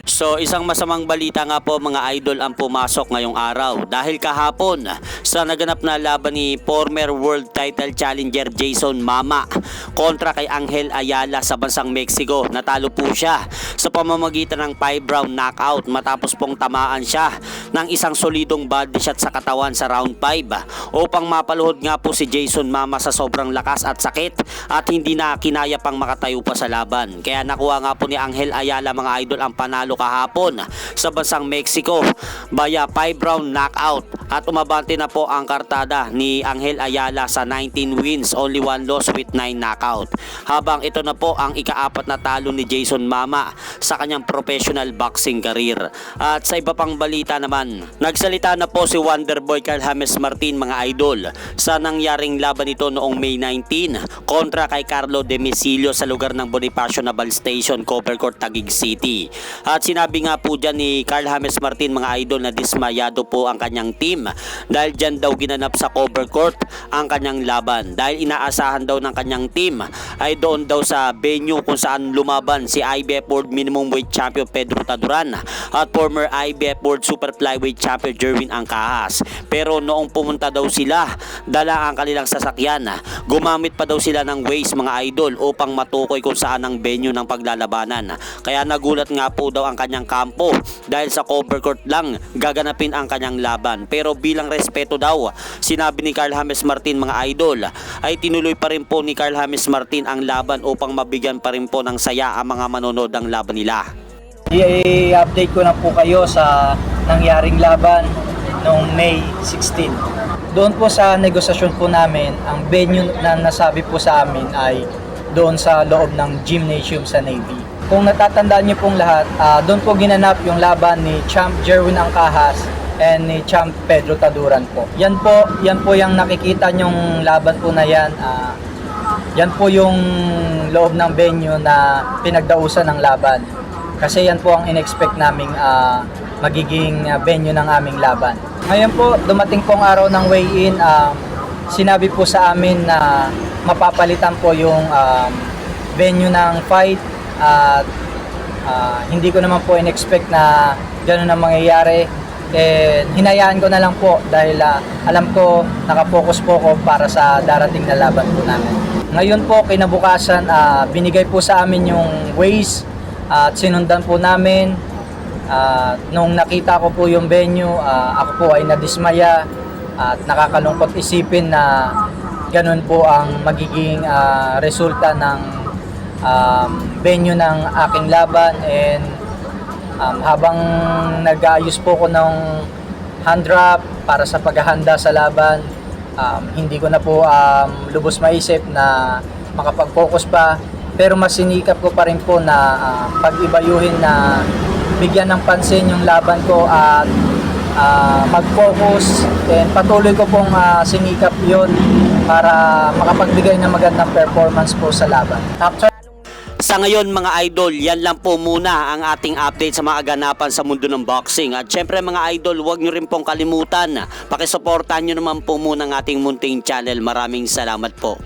So isang masamang balita nga po mga idol ang pumasok ngayong araw dahil kahapon sa naganap na laban ni former world title challenger Jason Mama kontra kay Angel Ayala sa bansang Mexico. Natalo po siya sa pamamagitan ng 5-round knockout matapos pong tamaan siya ng isang solidong body shot sa katawan sa round 5 upang mapaluhod nga po si Jason Mama sa sobrang lakas at sakit at hindi na kinaya pang makatayo pa sa laban. Kaya nakuha nga po ni Angel Ayala mga idol ang panalo kahapon sa bansang Mexico via 5-round knockout at umabante na po ang kartada ni Angel Ayala sa 19 wins, only 1 loss with 9 knockout. Habang ito na po ang ika-4 na talo ni Jason Mama sa kanyang professional boxing career. At sa iba pang balita naman, nagsalita na po si Wonderboy Carl James Martin mga idol sa nangyaring laban nito noong May 19 kontra kay Carlo Demicilio sa lugar ng Bonifacio Naval Station, Covercourt, Taguig City. At sinabi nga po dyan ni Carl James Martin mga idol na dismayado po ang kanyang team dahil dyan daw ginanap sa Covercourt ang kanyang laban dahil inaasahan daw ng kanyang team ay doon daw sa venue kung saan lumaban si IBF World Minimum Weight Champion Pedro Taduran at former IBF World Super Flyweight Champion Jerwin Angkahas. Pero noong pumunta daw sila, dala ang kanilang sasakyan, gumamit pa daw sila ng Waze mga idol upang matukoy kung saan ang venue ng paglalabanan. Kaya nagulat nga po daw ang kanyang kampo dahil sa Covercourt lang gaganapin ang kanyang laban. Pero bilang respeto daw, sinabi ni Carl James Martin mga idol, ay tinuloy pa rin po ni Carl James Martin ang laban upang mabigyan pa rin po ng saya ang mga manonood ng laban nila. I-update ko na po kayo sa nangyaring laban noong May 16. Doon po sa negosasyon po namin, ang venue na nasabi po sa amin ay doon sa loob ng gymnasium sa Navy. Kung natatandaan niyo pong lahat, doon po ginanap yung laban ni Champ Jerwin Angkahas and ni Champ Pedro Taduran po. Yan po yung nakikita nyong laban po na yan. Yan po yung loob ng venue na pinagdausan ng laban. Kasi yan po ang in-expect naming magiging venue ng aming laban. Ngayon po, dumating pong araw ng weigh-in, sinabi po sa amin na mapapalitan po yung venue ng fight at hindi ko naman po in-expect na gano'n ang mangyayari. Hinayaan ko na lang po dahil alam ko nakafocus po ko para sa darating na laban po namin. Ngayon po, kinabukasan, binigay po sa amin yung Waze at sinundan po namin. Nung nakita ko po yung venue, ako po ay nadismaya at nakakalungkot isipin na ganun po ang magiging resulta ng venue ng aking laban. And habang nag-aayos po ko ng hand wrap para sa paghahanda sa laban, hindi ko na po lubos maisip na makapag-focus pa, pero mas sinikap ko pa rin po na pag-ibayuhin na bigyan ng pansin yung laban ko at mag-focus, and patuloy ko pong sinikap yun para makapagbigay ng magandang performance po sa laban. Sa ngayon mga idol, yan lang po muna ang ating update sa mga ganapan sa mundo ng boxing. At syempre mga idol, huwag nyo rin pong kalimutan, pakisuportahan nyo naman po muna ang ating munting channel. Maraming salamat po.